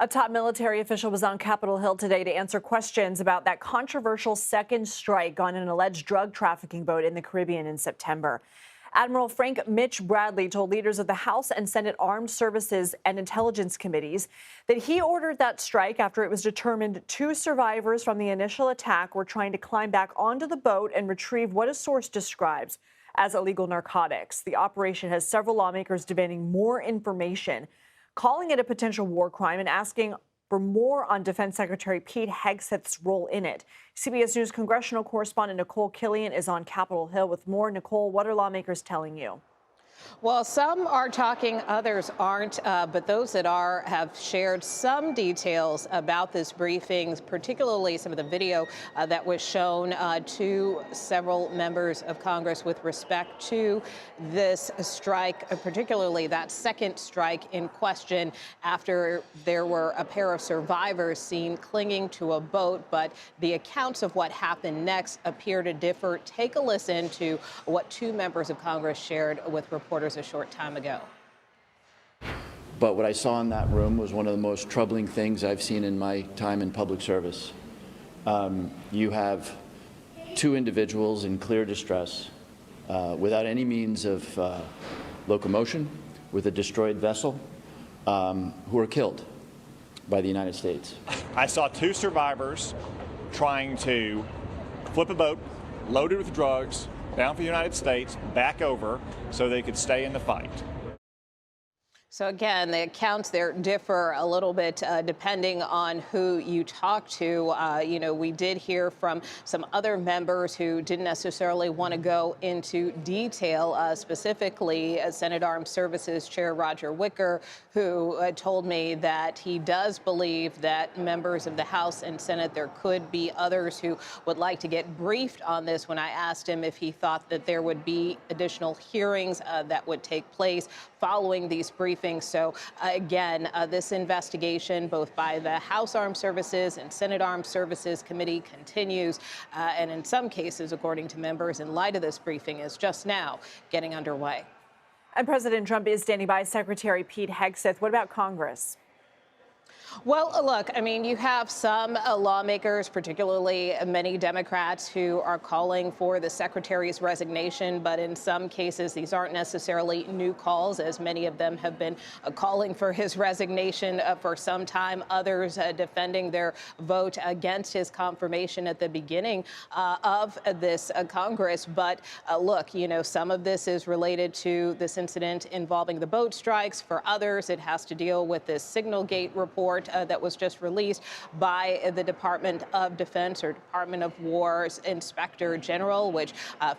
A top military official was on Capitol Hill today to answer questions about that controversial second strike on an alleged drug trafficking boat in the Caribbean in September. Admiral Frank Mitch Bradley told leaders of the House and Senate Armed Services and Intelligence Committees that he ordered that strike after it was determined 2 survivors from the initial attack were trying to climb back onto the boat and retrieve what a source describes as illegal narcotics. The operation has several lawmakers demanding more information, calling it a potential war crime and asking for more on Defense Secretary Pete Hegseth's role in it. CBS News congressional correspondent Nikole Killion is on Capitol Hill with more. Nikole, what are lawmakers telling you? Well, some are talking, others aren't, but those that are have shared some details about this briefing, particularly some of the video that was shown to several members of Congress with respect to this strike, particularly that second strike in question after there were a pair of survivors seen clinging to a boat. But the accounts of what happened next appear to differ. Take a listen to what 2 members of Congress shared with reporters a short time ago. But what I saw in that room was one of the most troubling things I've seen in my time in public service. You have 2 individuals in clear distress without any means of locomotion, with a destroyed vessel, who were killed by the United States. I saw 2 survivors trying to flip a boat loaded with drugs down for the United States, back over, so they could stay in the fight. So again, the accounts there differ a little bit depending on who you talk to. We did hear from some other members who didn't necessarily want to go into detail, specifically Senate Armed Services Chair Roger Wicker, who told me that he does believe that members of the House and Senate, there could be others who would like to get briefed on this when I asked him if he thought that there would be additional hearings that would take place following these briefings. So again, this investigation, both by the House Armed Services and Senate Armed Services Committee, continues. And in some cases, according to members, in light of this briefing, is just now getting underway. And President Trump is standing by Secretary Pete Hegseth. What about Congress? Well, look, I mean, you have some lawmakers, particularly many Democrats, who are calling for the secretary's resignation. But in some cases, these aren't necessarily new calls, as many of them have been calling for his resignation for some time. Others defending their vote against his confirmation at the beginning of this Congress. But look, some of this is related to this incident involving the boat strikes. For others, it has to deal with this Signalgate report that was just released by the Department of Defense or Department of War's Inspector General, which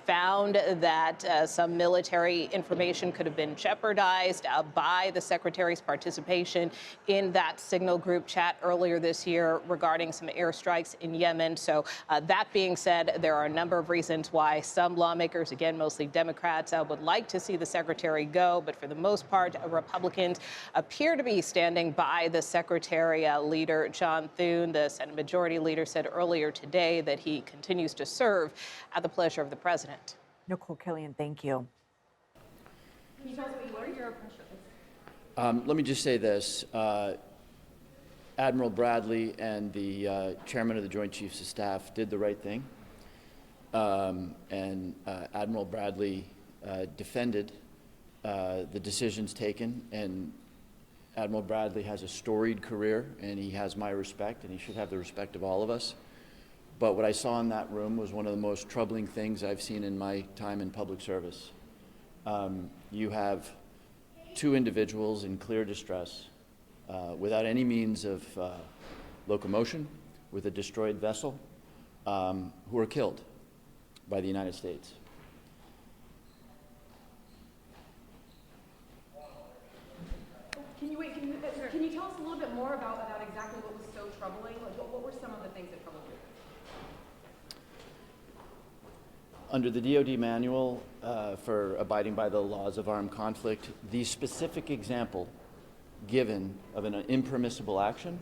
found that some military information could have been jeopardized by the secretary's participation in that signal group chat earlier this year regarding some airstrikes in Yemen. So that being said, there are a number of reasons why some lawmakers, again, mostly Democrats, would like to see the secretary go. But for the most part, Republicans appear to be standing by the secretary. Leader John Thune, the Senate Majority Leader, said earlier today that he continues to serve at the pleasure of the president. Nikole Killion, thank you. Can you tell us what are your impressions? Let me just say this. Admiral Bradley and the chairman of the Joint Chiefs of Staff did the right thing. And Admiral Bradley defended the decisions taken, and Admiral Bradley has a storied career, and he has my respect, and he should have the respect of all of us. But what I saw in that room was one of the most troubling things I've seen in my time in public service. You have 2 individuals in clear distress without any means of locomotion, with a destroyed vessel, who were killed by the United States. Can you tell us a little bit more about exactly what was so troubling? Like, what were some of the things that troubled you? Under the DoD manual for abiding by the laws of armed conflict, the specific example given of an impermissible action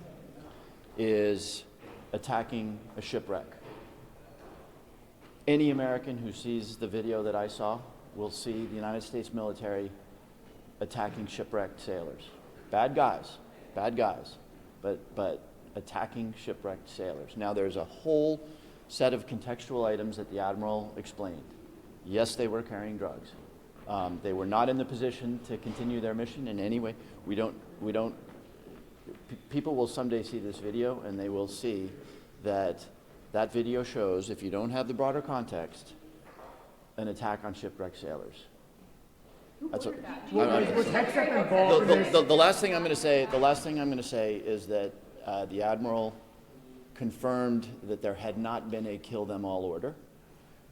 is attacking a shipwreck. Any American who sees the video that I saw will see the United States military attacking shipwrecked sailors. Bad guys, but attacking shipwrecked sailors. Now, there's a whole set of contextual items that the Admiral explained. Yes, they were carrying drugs. They were not in the position to continue their mission in any way. People will someday see this video and they will see that that video shows, if you don't have the broader context, an attack on shipwrecked sailors. That's what, the last thing I'm going to say is that the Admiral confirmed that there had not been a kill them all order,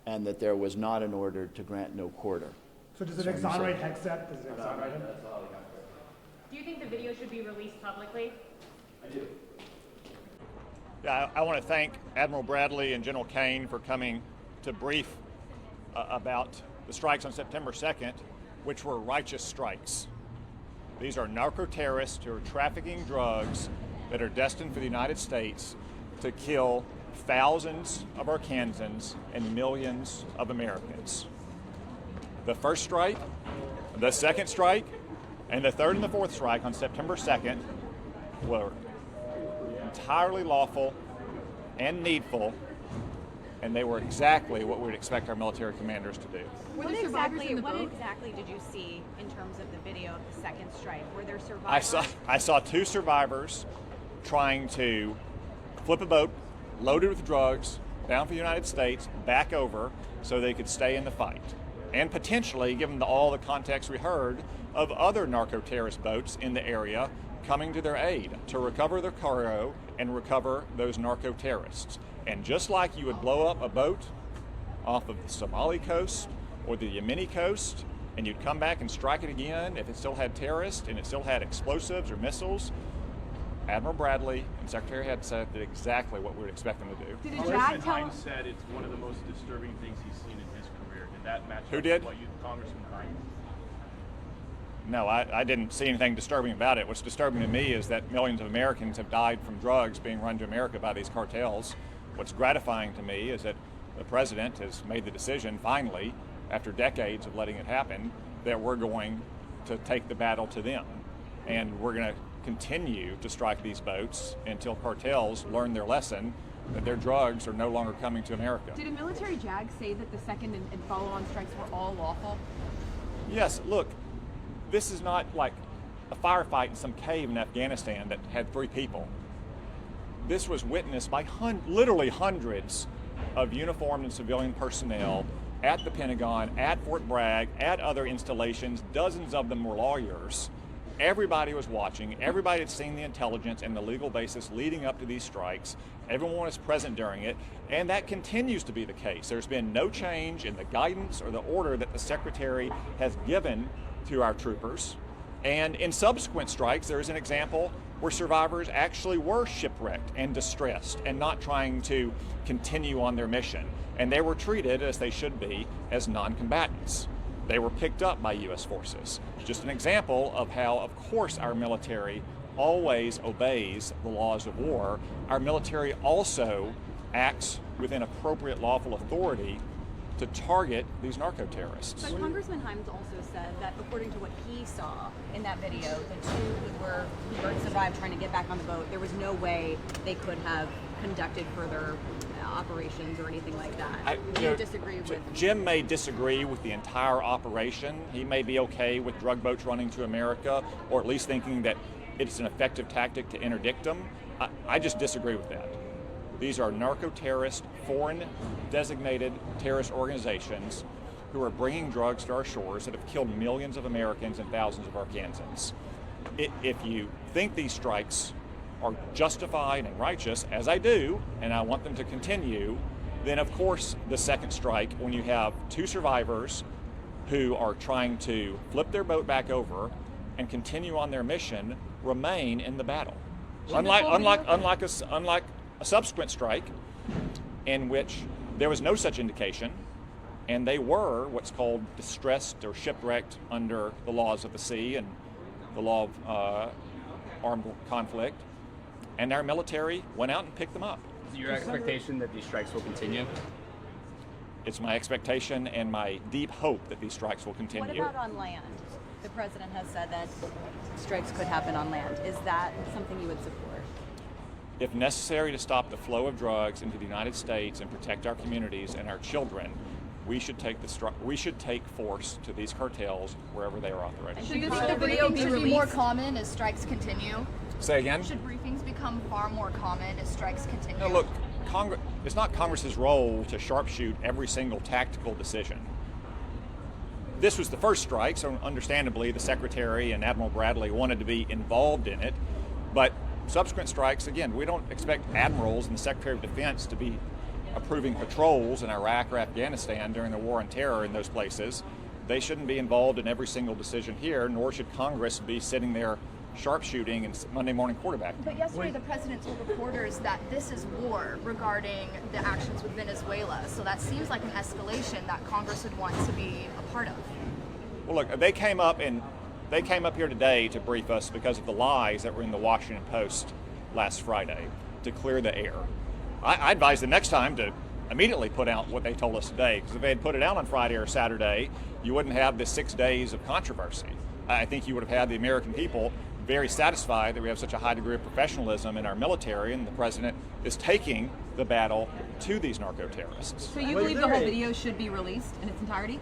and that there was not an order to grant no quarter. So does it exonerate Hegseth? Does it exonerate him? Do you think the video should be released publicly? I do. Yeah, I want to thank Admiral Bradley and General Kane for coming to brief about the strikes on September 2nd, which were righteous strikes. These are narco-terrorists who are trafficking drugs that are destined for the United States to kill thousands of Arkansans and millions of Americans. The first strike, the second strike, and the third and the fourth strike on September 2nd were entirely lawful and needful, and they were exactly what we would expect our military commanders to do. What exactly did you see in terms of the video of the second strike? Were there survivors? I saw two survivors trying to flip a boat loaded with drugs down for the United States, back over so they could stay in the fight. And potentially, given all the context we heard, of other narco-terrorist boats in the area coming to their aid to recover their cargo and recover those narco-terrorists. And just like you would blow up a boat off of the Somali coast or the Yemeni coast, and you'd come back and strike it again if it still had terrorists and it still had explosives or missiles, Admiral Bradley and Secretary Head said that exactly what we would expect them to do. Congressman Hines said it's one of the most disturbing things he's seen in his career. Did that match Who up did? with what you, Congressman Hines? No, I didn't see anything disturbing about it. What's disturbing to me is that millions of Americans have died from drugs being run to America by these cartels. What's gratifying to me is that the president has made the decision, finally, after decades of letting it happen, that we're going to take the battle to them. And we're going to continue to strike these boats until cartels learn their lesson that their drugs are no longer coming to America. Did a military JAG say that the second and follow-on strikes were all lawful? Yes, look, this is not like a firefight in some cave in Afghanistan that had 3 people. This was witnessed by literally hundreds of uniformed and civilian personnel at the Pentagon, at Fort Bragg, at other installations. Dozens of them were lawyers. Everybody was watching. Everybody had seen the intelligence and the legal basis leading up to these strikes. Everyone was present during it, and that continues to be the case. There's been no change in the guidance or the order that the Secretary has given to our troopers. And in subsequent strikes, there is an example where survivors actually were shipwrecked and distressed and not trying to continue on their mission. And they were treated, as they should be, as non-combatants. They were picked up by U.S. forces. Just an example of how, of course, our military always obeys the laws of war. Our military also acts within appropriate lawful authority to target these narco-terrorists. But Congressman Hines also said that according to what he saw in that video, the two who survived trying to get back on the boat, there was no way they could have conducted further operations or anything like that. Do you disagree with? Jim may disagree with the entire operation. He may be okay with drug boats running to America, or at least thinking that it's an effective tactic to interdict them. I just disagree with that. These are narco-terrorist, foreign designated terrorist organizations who are bringing drugs to our shores that have killed millions of Americans and thousands of Arkansans. If you think these strikes are justified and righteous, as I do, and I want them to continue, then of course the second strike, when you have 2 survivors who are trying to flip their boat back over and continue on their mission, remain in the battle. Unlike a subsequent strike in which there was no such indication, and they were what's called distressed or shipwrecked under the laws of the sea and the law of armed conflict, and our military went out and picked them up. Is it your expectation that these strikes will continue? It's my expectation and my deep hope that these strikes will continue. What about on land? The president has said that strikes could happen on land. Is that something you would support? if necessary to stop the flow of drugs into the United States and protect our communities and our children, we should take force to these cartels wherever they are authorized. Should the video be more common as strikes continue? Say again? Should briefings become far more common as strikes continue? No, look, it's not Congress's role to sharpshoot every single tactical decision. This was the first strike, so understandably the Secretary and Admiral Bradley wanted to be involved in it, but subsequent strikes, again, we don't expect admirals and the Secretary of Defense to be approving patrols in Iraq or Afghanistan during the war on terror in those places. They shouldn't be involved in every single decision here, nor should Congress be sitting there sharpshooting and Monday morning quarterbacking. But yesterday the president told reporters that this is war regarding the actions with Venezuela. So that seems like an escalation that Congress would want to be a part of. Well, look, they came up here today to brief us because of the lies that were in the Washington Post last Friday to clear the air. I advise the next time to immediately put out what they told us today, because if they had put it out on Friday or Saturday, you wouldn't have the 6 days of controversy. I think you would have had the American people very satisfied that we have such a high degree of professionalism in our military, and the president is taking the battle to these narco terrorists. So you believe the whole video should be released in its entirety?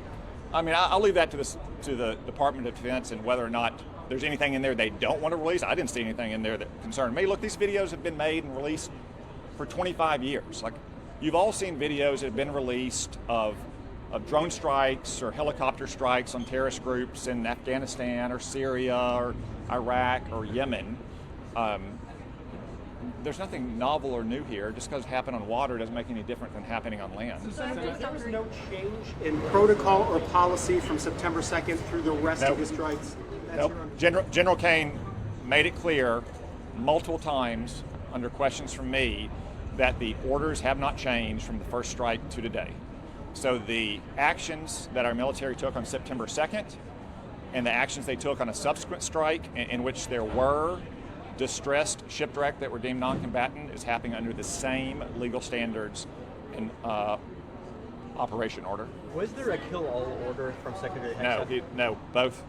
I mean, I'll leave that to the Department of Defense and whether or not there's anything in there they don't want to release. I didn't see anything in there that concerned me. Look, these videos have been made and released for 25 years. Like, you've all seen videos that have been released of drone strikes or helicopter strikes on terrorist groups in Afghanistan or Syria or Iraq or Yemen. There's nothing novel or new here. Just because it happened on water doesn't make any different than happening on land. There was no change in protocol or policy from September 2nd through the rest of the strikes? Nope. General Kane made it clear multiple times under questions from me that the orders have not changed from the first strike to today. So the actions that our military took on September 2nd and the actions they took on a subsequent strike in which there were distressed shipwreck that were deemed non-combatant is happening under the same legal standards and operation order. Was there a kill-all order from Secretary Hegseth? No, both.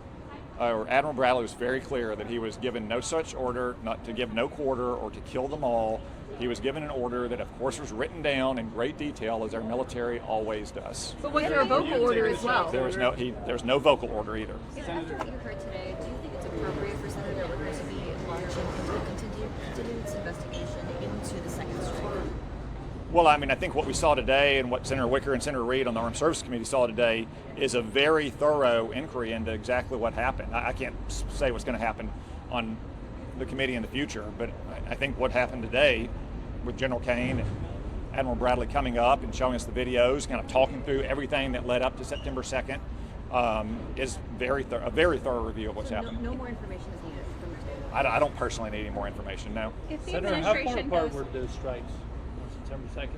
Admiral Bradley was very clear that he was given no such order, not to give no quarter or to kill them all. He was given an order that, of course, was written down in great detail, as our military always does. But was there a vocal order as well? There was no vocal order either. After what you heard today, do you think it's appropriate for Senator Wicker to be launching into a continuous investigation into the second strike? Well, I mean, I think what we saw today and what Senator Wicker and Senator Reid on the Armed Services Committee saw today is a very thorough inquiry into exactly what happened. I can't say what's going to happen on the committee in the future, but I think what happened today with General Kane and Admiral Bradley coming up and showing us the videos, kind of talking through everything that led up to September 2nd, is a very thorough review of what's happened. No more information is needed from the table. I don't personally need any more information, no. Senator, how far apart were those strikes on September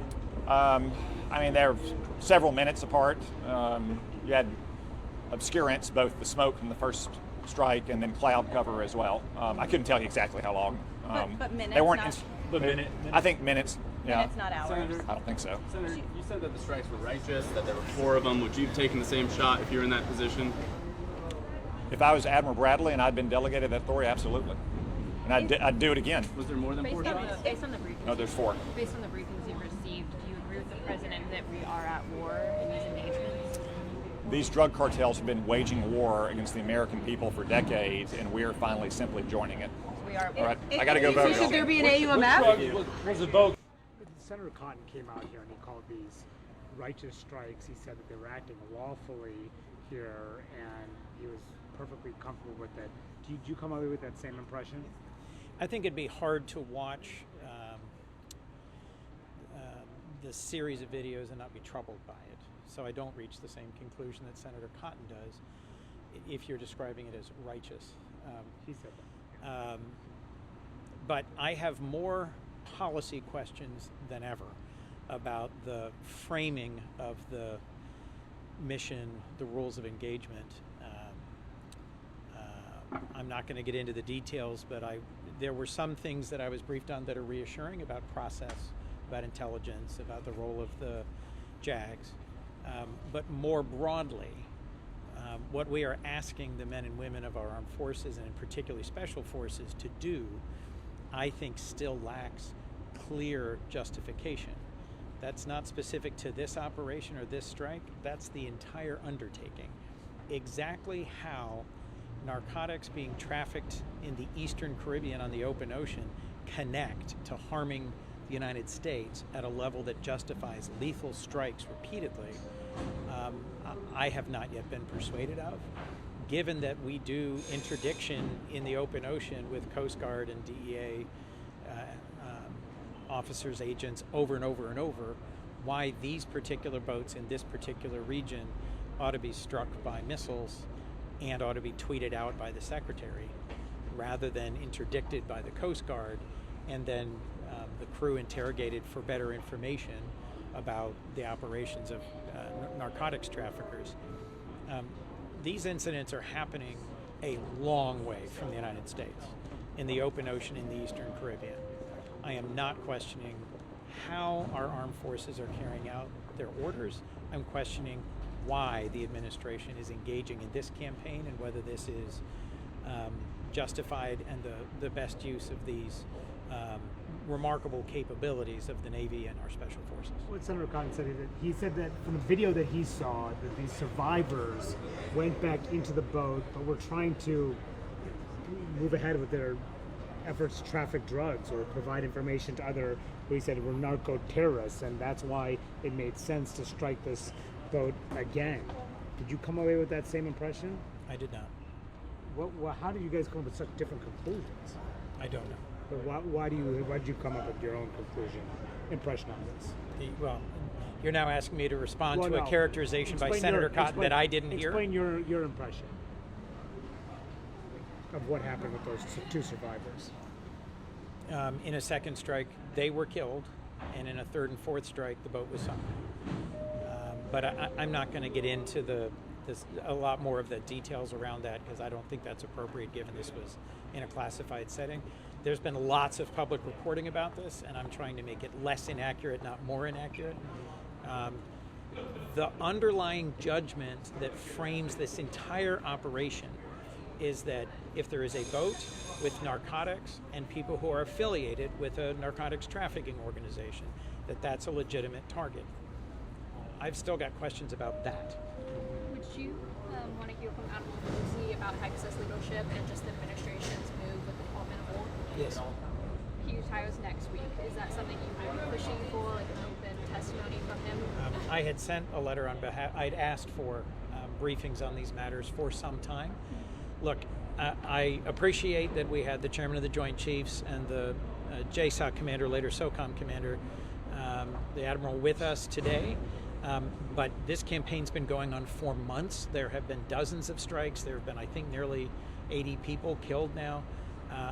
2nd? I mean, they're several minutes apart. You had obscurance, both the smoke from the first strike and then cloud cover as well. I couldn't tell you exactly how long. But minutes, they weren't. Minute. I think minutes. Yeah. Minutes, not hours. Senator, I don't think so. Senator, you said that the strikes were righteous, that there were 4 of them. Would you have taken the same shot if you were in that position? If I was Admiral Bradley and I'd been delegated that authority, absolutely. And I'd do it again. Was there more than 4 shots? Based on the briefings, No, there's 4. based on the briefings you've received, do you agree with the president that we are at war in these engagements? These drug cartels have been waging war against the American people for decades, and we are finally simply joining it. We are. All right, I got to go vote. Should there y'all. be an AUMF? Was the vote? Senator Cotton came out here and he called these righteous strikes. He said that they were acting lawfully here, and he was perfectly comfortable with it. Did you come away with that same impression? I think it'd be hard to watch the series of videos and not be troubled by it. So I don't reach the same conclusion that Senator Cotton does if you're describing it as righteous. He said that. But I have more policy questions than ever about the framing of the mission, the rules of engagement. I'm not going to get into the details, but there were some things that I was briefed on that are reassuring about process, about intelligence, about the role of the JAGs. But more broadly, what we are asking the men and women of our armed forces, and in particularly special forces, to do, I think still lacks clear justification. That's not specific to this operation or this strike. That's the entire undertaking. Exactly how narcotics being trafficked in the Eastern Caribbean on the open ocean connect to harming the United States at a level that justifies lethal strikes repeatedly, I have not yet been persuaded of. Given that we do interdiction in the open ocean with Coast Guard and DEA officers, agents, over and over and over, why these particular boats in this particular region ought to be struck by missiles and ought to be tweeted out by the Secretary rather than interdicted by the Coast Guard and then the crew interrogated for better information about the operations of narcotics traffickers. These incidents are happening a long way from the United States in the open ocean in the Eastern Caribbean. I am not questioning how our armed forces are carrying out their orders. I'm questioning why the administration is engaging in this campaign and whether this is justified and the best use of these remarkable capabilities of the Navy and our special forces. What Senator Cotton said is that he said that from the video that he saw, that these survivors went back into the boat, but were trying to move ahead with their efforts to traffic drugs or provide information to other, who he said were narco-terrorists, and that's why it made sense to strike this boat again. Did you come away with that same impression? I did not. How did you guys come up with such different conclusions? I don't know. But why did you come up with your own impression on this? Well, you're now asking me to respond to a characterization by Senator Cotton that I didn't hear? Explain your impression of what happened with those two survivors. In a second strike, they were killed, and in a third and fourth strike, the boat was sunk. But I'm not going to get into a lot more of the details around that because I don't think that's appropriate given this was in a classified setting. There's been lots of public reporting about this, and I'm trying to make it less inaccurate, not more inaccurate. The underlying judgment that frames this entire operation is that if there is a boat with narcotics and people who are affiliated with a narcotics trafficking organization, that's a legitimate target. I've still got questions about that. Would you want to hear from Admiral Lucy about Hexas leadership and just the administration's move with the Department of War? Yes. He retires next week. Is that something you would be pushing for, like an open testimony from him? I had sent a letter on behalf, I'd asked for briefings on these matters for some time. Look, I appreciate that we had the chairman of the Joint Chiefs and the JSOC commander, later SOCOM commander, the Admiral with us today. But this campaign's been going on for months. There have been dozens of strikes. There have been, I think, nearly 80 people killed now.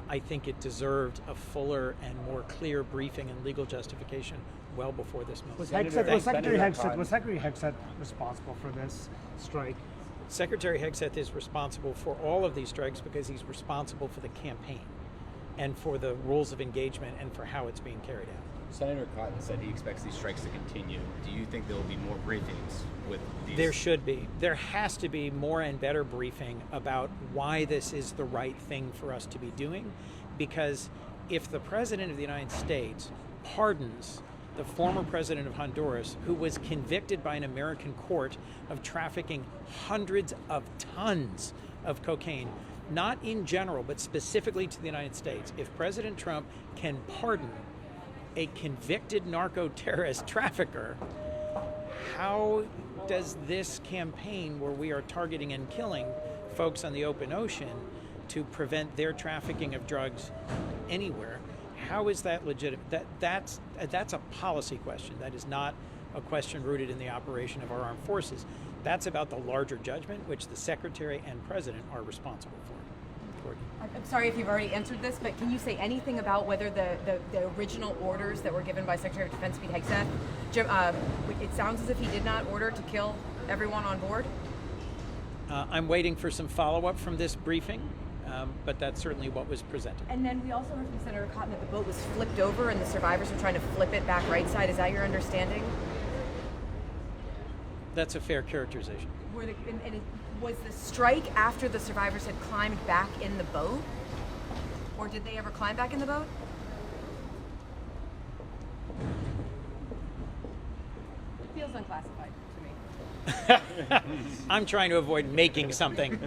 I think it deserved a fuller and more clear briefing and legal justification well before this moment. Was Secretary Hegseth responsible for this strike? Secretary Hegseth is responsible for all of these strikes because he's responsible for the campaign and for the rules of engagement and for how it's being carried out. Senator Cotton said he expects these strikes to continue. Do you think there will be more briefings with these? There should be. There has to be more and better briefing about why this is the right thing for us to be doing, because if the President of the United States pardons the former President of Honduras, who was convicted by an American court of trafficking hundreds of tons of cocaine, not in general, but specifically to the United States, if President Trump can pardon a convicted narco-terrorist trafficker, how does this campaign where we are targeting and killing folks on the open ocean to prevent their trafficking of drugs anywhere, how is that legitimate? That's a policy question. That is not a question rooted in the operation of our armed forces. That's about the larger judgment, which the Secretary and President are responsible for. I'm sorry if you've already answered this, but can you say anything about whether the original orders that were given by Secretary of Defense Pete Hegseth, it sounds as if he did not order to kill everyone on board? I'm waiting for some follow-up from this briefing, but that's certainly what was presented. And then we also heard from Senator Cotton that the boat was flipped over and the survivors were trying to flip it back right side. Is that your understanding? That's a fair characterization. Was the strike after the survivors had climbed back in the boat? Or did they ever climb back in the boat? feels unclassified to me. I'm trying to avoid making something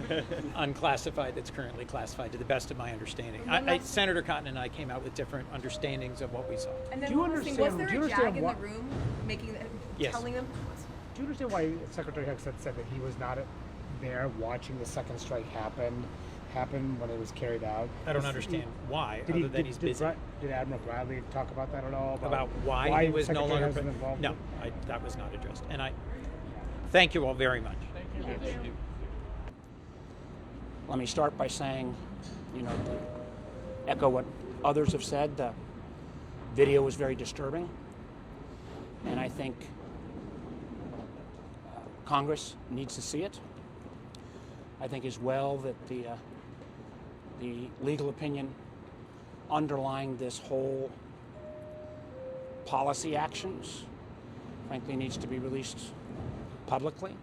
unclassified that's currently classified, to the best of my understanding. Senator Cotton and I came out with different understandings of what we saw. And then Do you one more thing, understand- was do you there a jag in understand the room making Yes. telling them? Do you understand why Secretary Hexet said that he was not there watching the second strike happen when it was carried out? I don't understand why, Did other than he's busy. Did Admiral Bradley talk about that at all? About why he was no Secretary longer Hexet involved? No, that was not addressed. And I thank you all very much. Thank you. Let me start by saying, to echo what others have said, the video was very disturbing. And I think Congress needs to see it. I think as well that the legal opinion underlying this whole policy actions, frankly, needs to be released publicly.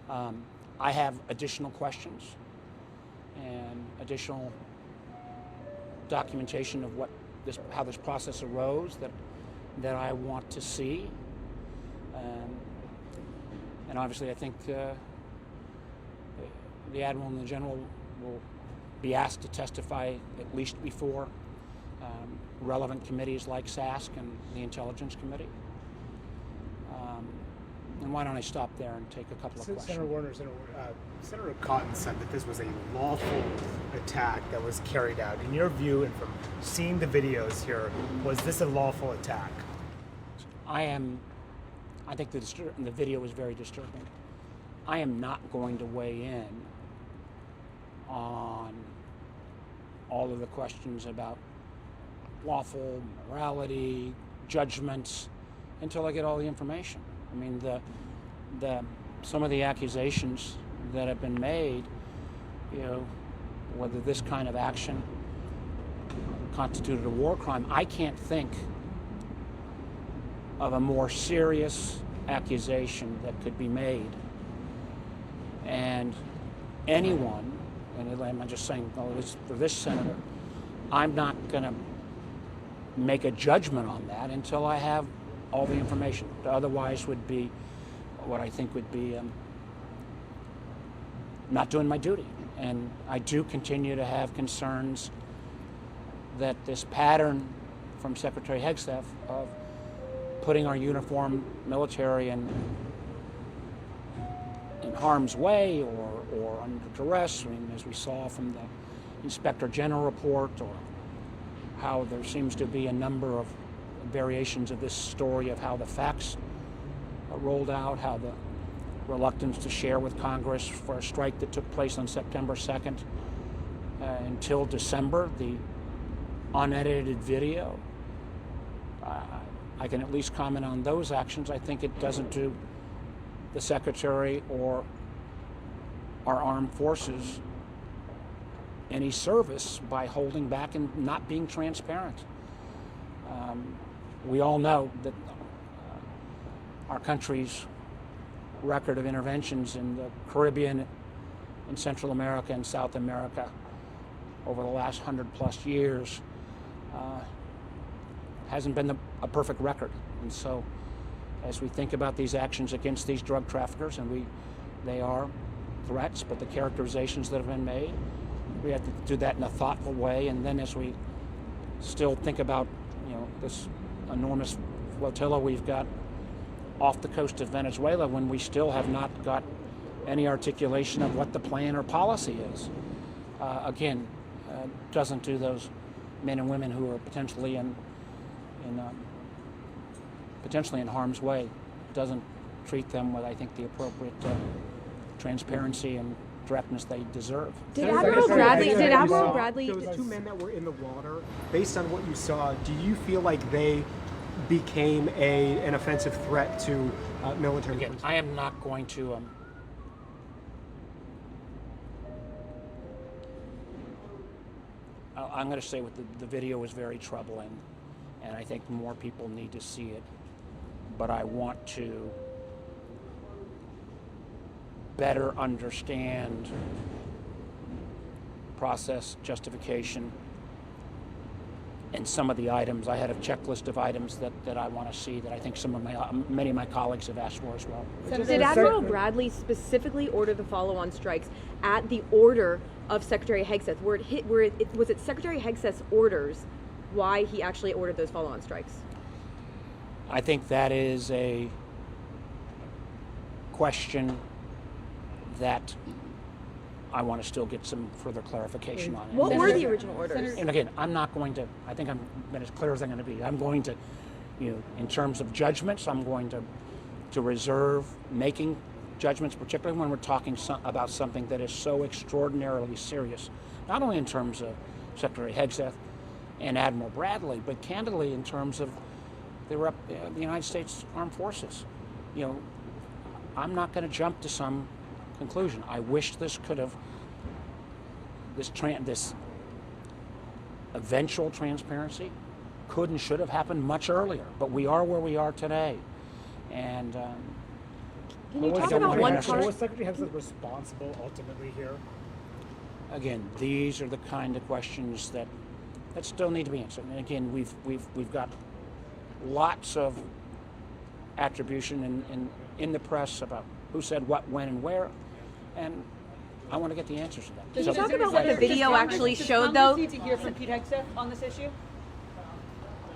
I have additional questions and additional documentation of how this process arose that I want to see. And obviously I think the Admiral and the General will be asked to testify at least before relevant committees like SASC and the Intelligence Committee. And why don't I stop there and take a couple of questions? Senator Warner, Senator Cotton said that this was a lawful attack that was carried out. In your view, and from seeing the videos here, was this a lawful attack? I think the video was very disturbing. I am not going to weigh in on all of the questions about lawful morality, judgments, until I get all the information. I mean, some of the accusations that have been made, whether this kind of action constituted a war crime, I can't think of a more serious accusation that could be made. And anyone, and I'm just saying, for this senator, I'm not going to make a judgment on that until I have all the information. Otherwise would be what I think would be not doing my duty. And I do continue to have concerns that this pattern from Secretary Hegseth of putting our uniformed military in harm's way or under duress, as we saw from the Inspector General report, or how there seems to be a number of variations of this story of how the facts rolled out, how the reluctance to share with Congress for a strike that took place on September 2nd until December, the unedited video. I can at least comment on those actions. I think it doesn't do the Secretary or our armed forces any service by holding back and not being transparent. We all know that our country's record of interventions in the Caribbean, in Central America and South America over the last 100+ years hasn't been a perfect record. And so as we think about these actions against these drug traffickers, and they are threats, but the characterizations that have been made, we have to do that in a thoughtful way. And then as we still think about this enormous flotilla we've got off the coast of Venezuela, when we still have not got any articulation of what the plan or policy is, doesn't do those men and women who are potentially in harm's way, doesn't treat them with, I think, the appropriate transparency and directness they deserve. Did Admiral Bradley? Those two men that were in the water, based on what you saw, do you feel like they became an offensive threat to military? Again, I am not going to. I'm going to say what the video was very troubling, and I think more people need to see it. But I want to better understand process, justification, and some of the items. I had a checklist of items that I want to see that I think many of my colleagues have asked for as well. Did Admiral Bradley specifically order the follow-on strikes at the order of Secretary Hegseth? Was it Secretary Hegseth's orders why he actually ordered those follow-on strikes? I think that is a question that I want to still get some further clarification on. What were the original orders? And again, I'm not going to, I think I've been as clear as I'm going to be. I'm going to, in terms of judgments, I'm going to reserve making judgments, particularly when we're talking about something that is so extraordinarily serious, not only in terms of Secretary Hegseth and Admiral Bradley, but candidly in terms of the United States Armed Forces. I'm not going to jump to some conclusion. I wish this could have, this eventual transparency could and should have happened much earlier, but we are where we are today. And can you talk about one part? Was Secretary Hegseth responsible ultimately here? Again, these are the kind of questions that still need to be answered. And again, we've got lots of attribution in the press about who said what, when, and where, and I want to get the answers to that. Can you talk about what the video actually showed, though? Need to hear from Pete Hegseth on this issue?